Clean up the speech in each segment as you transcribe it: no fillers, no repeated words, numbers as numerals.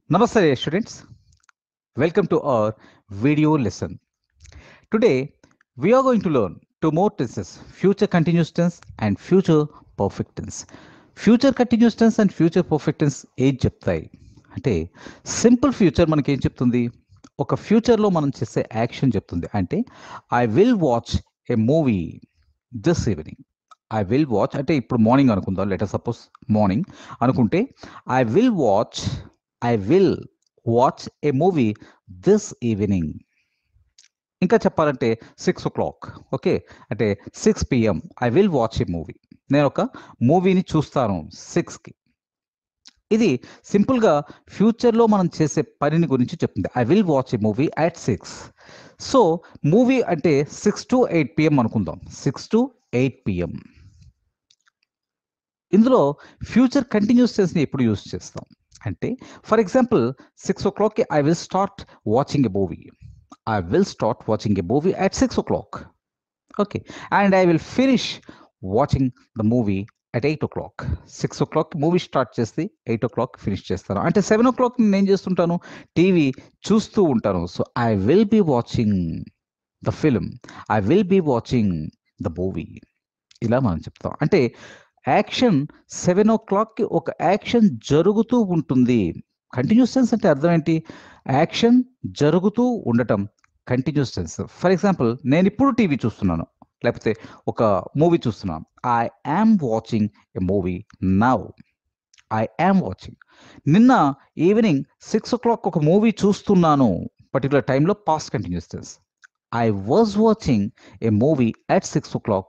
Namaste students, welcome to our video lesson. Today we are going to learn two more tenses, future continuous tense and future perfect tense. Future continuous tense and future perfect tense ఏం చెప్తాయి అంటే simple future మనకి ఏం చెప్తుంది, ఒక ఫ్యూచర్లో మనం చేసే యాక్షన్ చెప్తుంది. అంటే I will watch A movie this evening. I will watch అంటే ఇప్పుడు మార్నింగ్ అనుకుందాం, లెట్ అస్ సపోజ్ మార్నింగ్ అనుకుంటే I will watch A movie this evening. ఇంకా చెప్పాలంటే 6 o'clock, ఓకే, అంటే 6 p.m. I will watch A movie. నేను ఒక మూవీని చూస్తాను 6కి. ఇది సింపుల్గా ఫ్యూచర్లో మనం చేసే పనిని గురించి చెప్తుంది. I will watch A movie at 6. So movie అంటే 6 to 8 p.m. అనుకుందాం, 6 to 8 p.m. ఇందులో ఫ్యూచర్ కంటిన్యూస్ టెన్స్ని ఎప్పుడు యూజ్ చేస్తాం అంటే, ఫర్ ఎగ్జాంపుల్ 6 o'clockకి I will start watching a movie. I will start watching a movie at 6 o'clock. Okay. And I will finish watching the movie at 8 o'clock. 6 o'clock movie start చేసి 8 o'clock finish చేస్తాను. అంటే 7 o'clock నేను ఏం చేస్తుంటాను, TV చూస్తూ ఉంటాను. So I will be watching the film, I will be watching the movie. ఇలా మనం చెప్తాం. అంటే యాక్షన్ 7 o'clockకి ఒక యాక్షన్ జరుగుతూ ఉంటుంది. కంటిన్యూస్ టెన్స్ అంటే అర్థం ఏంటి, యాక్షన్ జరుగుతూ ఉండటం కంటిన్యూస్ టెన్స్. ఫర్ ఎగ్జాంపుల్ నేను ఇప్పుడు టీవీ చూస్తున్నాను, లేకపోతే ఒక మూవీ చూస్తున్నాను. I am watching a movie now. I am watching. నిన్న ఈవినింగ్ 6 o'clock ఒక మూవీ చూస్తున్నాను, పర్టికులర్ టైంలో past continuous tense. I was watching a movie at 6 o'clock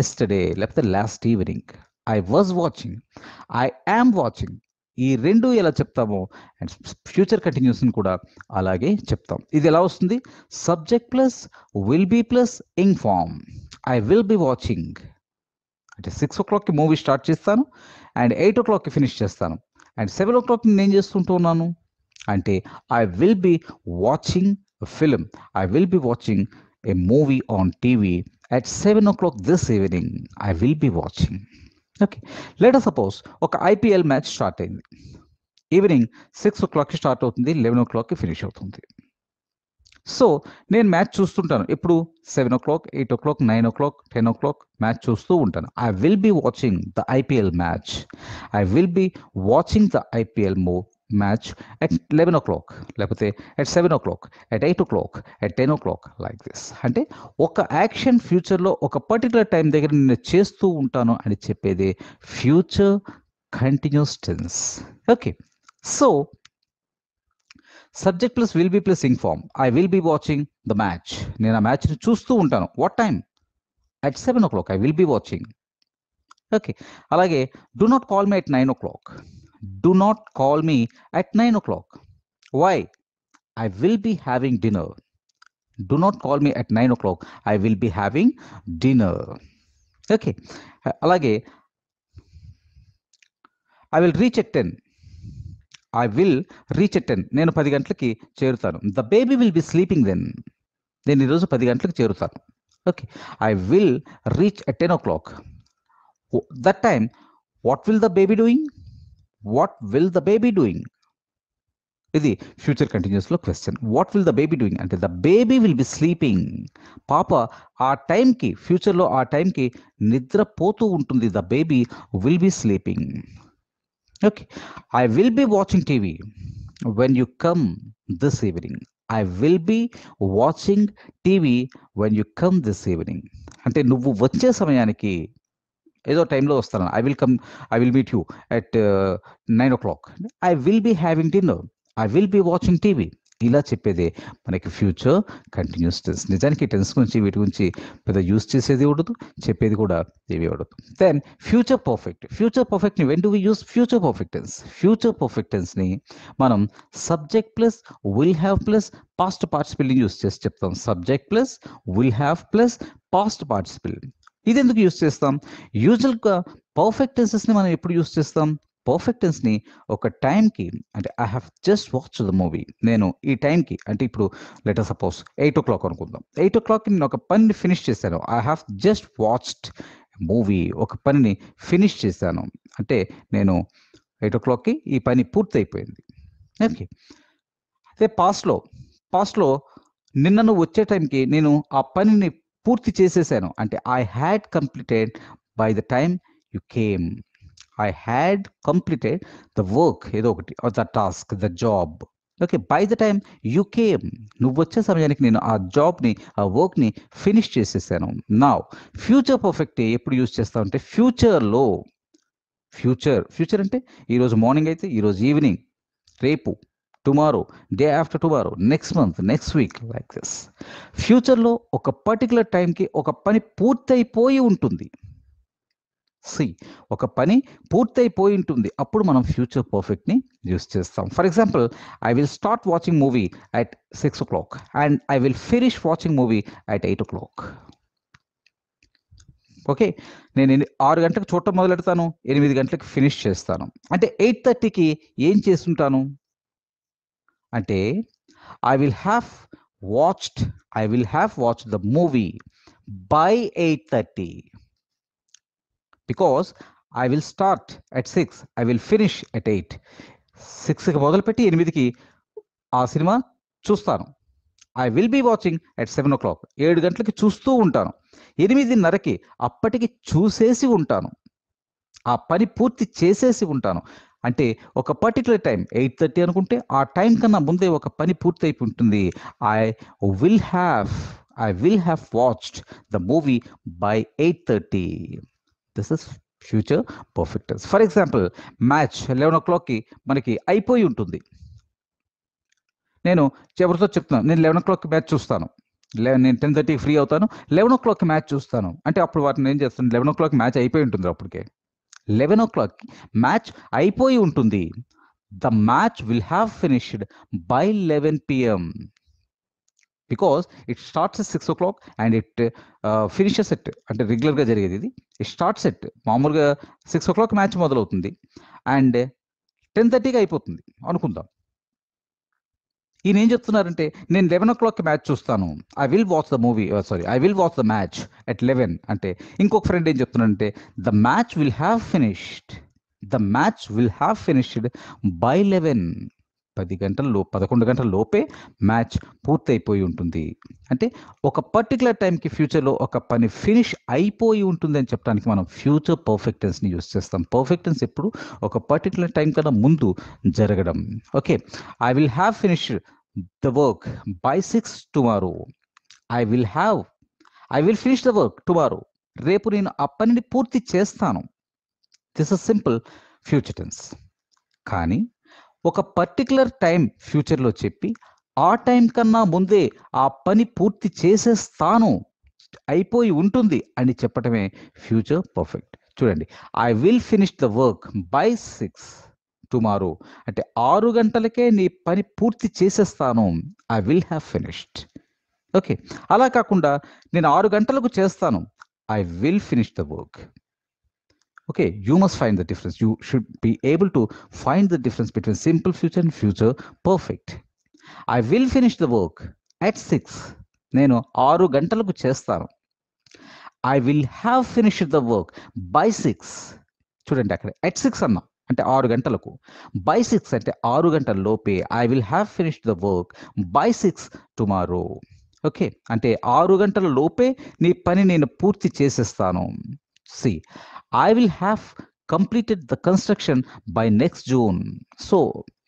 yesterday, లేకపోతే last evening. I was watching, I am watching. ఈ రెండు ఎలా చెప్తామో and future కంటిన్యూస్ని కూడా అలాగే చెప్తాం. ఇది ఎలా వస్తుంది, subject plus will be plus ing form. I will be watching అంటే 6 o'clockకి మూవీ స్టార్ట్ చేస్తాను అండ్ 8 o'clockకి ఫినిష్ చేస్తాను. అండ్ 7 o'clock నేను చేస్తుంటూ ఉన్నాను అంటే I will be watching film, I will be watching a movie on TV at 7 o'clock this evening. I will be watching. Okay, let us suppose ఒక IPL match start అయింది. Evening 6 o'clockకి start అవుతుంది, 11 o'clockకి finish అవుతుంది. So నేను match చూస్తుంటాను ఎప్పుడు, 7 o'clock, 8 o'clock, 9 o'clock, 10 o'clock match చూస్తూ ఉంటాను. I will be watching the IPL match, I will be watching the IPL match at 11 o'clock, లేకపోతే at 7 o'clock, at 8 o'clock, at 10 o'clock, like this. అంటే ఒక action ఫ్యూచర్లో ఒక particular time దగ్గర నేను చేస్తూ ఉంటాను అని చెప్పేది future continuous tense. Okay, so subject plus will be plus ing form. I will be watching the match. నేను ఆ మ్యాచ్ని చూస్తూ ఉంటాను. What time, at 7 o'clock I will be watching. Okay, అలాగే do not call me at 9 o'clock. Do not call me at 9 o'clock. Why? I will be having dinner. Do not call me at 9 o'clock. I will be having dinner. Okay. Alage, I will reach at 10. I will reach at 10. నేను 10 గంటలకి చేరుతాను. The baby will be sleeping then. నేను ఈరోజు 10 గంటలకు చేరుతాను. Okay, I will reach at 10 o'clock. That time, what will the baby doing? What will the baby doing? ఇది future కంటిన్యూస్లో question. What will the baby doing అంటే the baby will be sleeping. పాప ఆ టైంకి, ఫ్యూచర్లో ఆ టైంకి నిద్రపోతూ ఉంటుంది. The baby will be sleeping. Okay, I will be watching TV when you come this evening. I will be watching TV when you come this evening అంటే నువ్వు వచ్చే సమయానికి ఏదో టైంలో వస్తాను. I will meet you at 9 o'clock. I will be having dinner, I will be watching TV. ఇలా చెప్పేదే మనకి ఫ్యూచర్ కంటిన్యూస్ టెన్స్. నిజానికి టెన్స్ గురించి వీటి గురించి పెద్ద యూజ్ చేసేది ఉండదు, చెప్పేది కూడా ఏవి ఉండదు. Then future perfect. ఫ్యూచర్ పర్ఫెక్ట్ని when do we use future perfect tense? Future perfect టెన్స్ని మనం subject plus will have plus past పార్టిసిపిల్ని యూజ్ చేసి చెప్తాం. Subject plus will have plus past participle. ఇది ఎందుకు యూజ్ చేస్తాం? యూజువల్గా పర్ఫెక్ట్ టెన్సెస్ని మనం ఎప్పుడు యూజ్ చేస్తాం? పర్ఫెక్ట్ టెన్స్ని ఒక టైంకి, అంటే I have just watch the movie. నేను ఈ టైంకి అంటే ఇప్పుడు లెట్ అస్ సపోజ్ 8 o'clock అనుకుందాం. 8 o'clockకి నేను ఒక పనిని ఫినిష్ చేశాను. I have just watched movie. ఒక పనిని ఫినిష్ చేశాను అంటే నేను 8 o'clockకి ఈ పని పూర్తయిపోయింది. ఓకే. అదే పాస్ట్లో నిన్న నువ్వు వచ్చే టైంకి నేను ఆ పనిని పూర్తి చేసేసాను. అంటే I had completed by the time you came. I had completed the work ఏదో ఒకటి or the task, the job. Okay. By the time you came. నువ్వొచ్చే సమయానికి నేను ఆ జాబ్‌ని, ఆ వర్క్‌ని ఫినిష్ చేసేసాను. నౌ ఫ్యూచర్ పర్ఫెక్ట్ ఎప్పుడు యూజ్ చేస్తామంటే ఫ్యూచర్ అంటే ఈరోజు మార్నింగ్ అయితే ఈరోజు ఈవినింగ్, రేపు, tomorrow, day after tomorrow, next month, next week like this. ఫ్యూచర్‌లో ఒక పర్టిక్యులర్ టైంకి ఒక పని పూర్తయిపోయి ఉంటుంది. ఒక పని పూర్తయిపోయి ఉంటుంది. అప్పుడు మనం ఫ్యూచర్ పర్ఫెక్ట్‌ని యూజ్ చేస్తాం. For example, I will start watching movie at 6:00 and I will finish watching movie at 8:00. Okay. నేను 6 గంటలకు చూడటం మొదలెడతాను. 8 గంటలకు ఫినిష్ చేస్తాను. అంటే 8:30కి ఏం చేసుంటాను? అంటే I will have watched the movie by 8:30 because I will start at 6, I will finish at 8. 6కి మొదలుపెట్టి 8కి ఆ సినిమా చూస్తాను. I will be watching at 7:00. 7 గంటలకి చూస్తూ ఉంటాను. 8:30కి అప్పటికి చూసేసి ఉంటాను. ఆ పని పూర్తి చేసేసి ఉంటాను. అంటే ఒక పర్టిక్యులర్ టైం 8:30 అనుకుంటే ఆ టైం కన్నా ముందే ఒక పని పూర్తయిపోయి ఉంటుంది. I will have watched the movie by 8:30. This is future perfect tense. For example, match 11:00కి మనకి అయిపోయి ఉంటుంది. నేను ఎవరితో చెప్తున్నాను, నేను 11:00కి మ్యాచ్ చూస్తాను. నేను 10:30కి ఫ్రీ అవుతాను. 11:00కి మ్యాచ్ చూస్తాను. అంటే అప్పుడు వాటిని ఏం చేస్తాను, 11:00కి మ్యాచ్ అయిపోయి ఉంటుంది అప్పటికే. 11:00కి మ్యాచ్ అయిపోయి ఉంటుంది. The match will have finished by 11 PM because it starts at 6:00 and it finishes at, అంటే రెగ్యులర్‌గా జరిగేది ఇది. ఇట్ స్టార్ట్స్ ఎట్ మామూలుగా 6:00 మ్యాచ్ మొదలవుతుంది అండ్ 10:30కి అయిపోతుంది అనుకుందాం. ఈయన ఏం చెప్తున్నారంటే నేను 11:00కి మ్యాచ్ చూస్తాను. I will watch the match at 11 అంటే ఇంకొక ఫ్రెండ్ ఏం చెప్తున్నాడంటే the match will have finished by 11. 11 గంటల లోపే మ్యాచ్ పూర్తయిపోయి ఉంటుంది. అంటే ఒక పర్టిక్యులర్ టైంకి ఫ్యూచర్‌లో ఒక పని ఫినిష్ అయిపోయి ఉంటుంది అని చెప్పడానికి మనం ఫ్యూచర్ పర్ఫెక్ట్ టెన్స్‌ని యూజ్ చేస్తాం. పర్ఫెక్ట్ టెన్స్ ఎప్పుడు ఒక పర్టిక్యులర్ టైం కన్నా ముందు జరగడం. Okay. I will have finished the work by 6 tomorrow. I will finish the work tomorrow. రేపు నేను ఆ పనిని పూర్తి చేస్తాను. This is simple future tense. కానీ ఒక పర్టిక్యులర్ టైం ఫ్యూచర్‌లో చెప్పి, ఆ టైం కన్నా ముందే ఆ పని పూర్తి చేసేస్తాను, అయిపోయి ఉంటుంది అని చెప్పటమే ఫ్యూచర్ పర్ఫెక్ట్. చూడండి, I will finish the work by 6 tomorrow అంటే 6 గంటలకే నీ పని పూర్తి చేసేస్తాను. I will have finished. Okay. అలా కాకుండా నేను 6 గంటలకు చేస్తాను. I will finish the work. Okay, you must find the difference. You should be able to find the difference between simple future and future perfect. I will finish the work at 6. నేను 6 గంటలకు చేస్తాను. I will have finished the work by 6. చూడండి, అక్కడ at 6 అన్నా అంటే 6 గంటలకు. By 6 అంటే 6 గంటల లోపే I will have finished the work by 6 tomorrow. Okay. అంటే 6 గంటల లోపే నీ పని నేను పూర్తి చేసేస్తాను. See I will have completed the construction by next June. So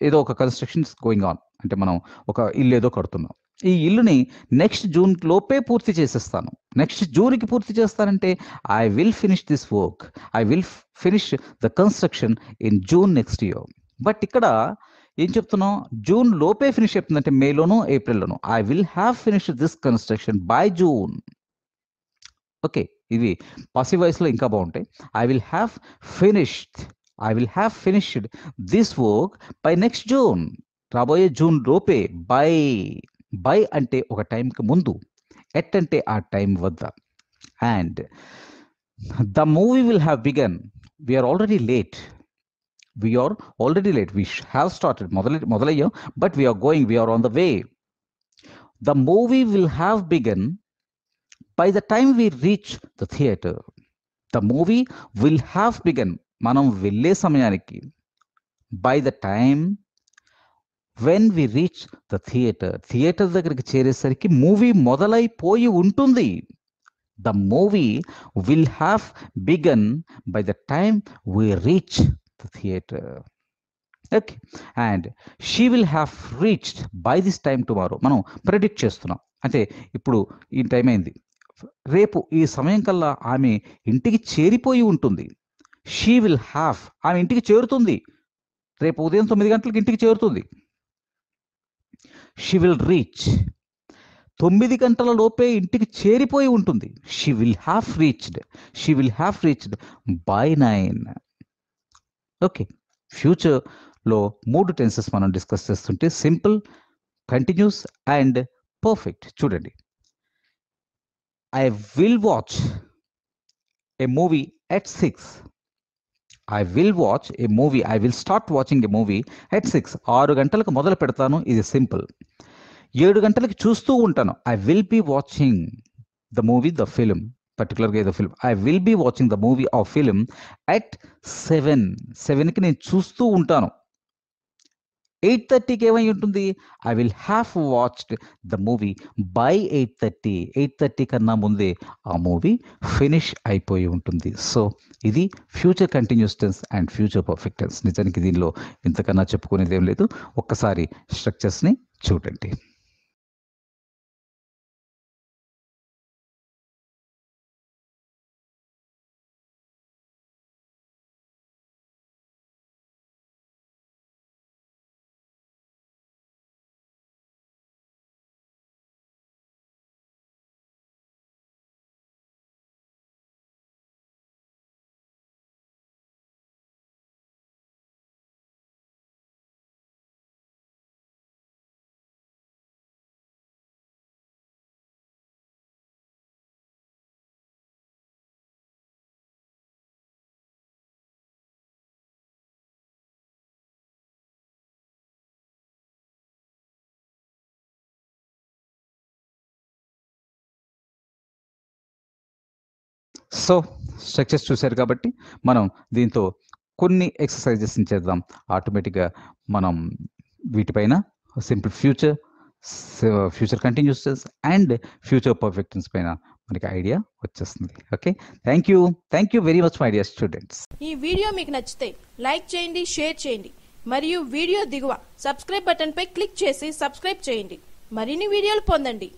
ఏదో ఒక కన్స్ట్రక్షన్ ఇస్ గోయింగ్ ఆన్, అంటే మనం ఒక ఇల్లు ఏదో కడుతున్నాం. ఈ ఇల్లుని నెక్స్ట్ జూన్ లోపే పూర్తి చేసేస్తాను. నెక్స్ట్ జూన్‌కి పూర్తి చేస్తానంటే I will finish this work. I will finish the construction in June next year. But ఇక్కడ ఏం చెప్తున్నాం, జూన్ లోపే ఫినిష్ చెప్తుంది, అంటే మేలోనో ఏప్రిల్‌లోనో. I will have finished this construction by June. Okay. ఇవి పాసివ్ వాయిస్‌లో ఇంకా బావుంటాయి. I will have finished this work by next June. రాబోయే జూన్ లోపే. బై అంటే ఒక టైంకి ముందు. ఎట్ అంటే ఆ టైం వద్ద. And the movie will have began. We are already late. We have started. మొదలయ్యాం. But we are on the way. The movie will have begun by the time we reach the theater. The movie will have begun. మనం వెళ్ళే సమయానికి. By the time when we reach the theatre దగ్గరికి చేరేసరికి movie మొదలైపోయి ఉంటుంది. The movie will have begun by the time we reach the theatre. Okay, and she will have reached by this time tomorrow. మనం predict చేస్తున్నాం, అంటే ఇప్పుడు ఈ time అయింది, రేపు ఈ సమయం కల్లా ఆమె ఇంటికి చేరిపోయి ఉంటుంది. షీ విల్ హ్యావ్, ఆమె ఇంటికి చేరుతుంది, రేపు ఉదయం 9 గంటలకు ఇంటికి చేరుతుంది. షీ విల్ రీచ్, 9 గంటల లోపే ఇంటికి చేరిపోయి ఉంటుంది. She will have reached by 9. Okay, ఫ్యూచర్లో 3 టెన్సెస్ మనం డిస్కస్ చేస్తుంటే సింపుల్, కంటిన్యూస్ అండ్ పర్ఫెక్ట్. చూడండి, I will watch A movie at 6. I will start watching a movie at 6. 6 గంటలకు మొదలు పెడతాను, ఇది సింపుల్. 7 గంటలకి చూస్తూ ఉంటాను. I will be watching the movie, the film, పర్టికులర్గా ఏదో film. I will be watching the movie of film at 7కి నేను చూస్తూ ఉంటాను. 8:30కి ఏమై ఉంటుంది? I will have watched the movie by 8:30. 8:30 కన్నా ముందే ఆ మూవీ ఫినిష్ అయిపోయి ఉంటుంది. సో ఇది future continuous tense and future perfect tense. నిజానికి దీనిలో ఇంతకన్నా చెప్పుకునేది ఏం లేదు. ఒక్కసారి స్ట్రక్చర్స్ని చూడండి. సో స్ట్రక్చర్స్ చూశారు కాబట్టి మనం దీంతో కొన్ని ఎక్సర్సైజెస్ని చేద్దాం. ఆటోమేటిక్గా మనం వీటిపైన simple future continuous tense and future perfect tense పైన మనకి ఐడియా వచ్చేస్తుంది. Okay, thank you very much my dear students. ఈ వీడియో మీకు నచ్చితే లైక్ చేయండి, షేర్ చేయండి, మరియు వీడియో దిగువ సబ్స్క్రైబ్ బటన్ పై క్లిక్ చేసి సబ్స్క్రైబ్ చేయండి. మరిన్ని వీడియోలు పొందండి.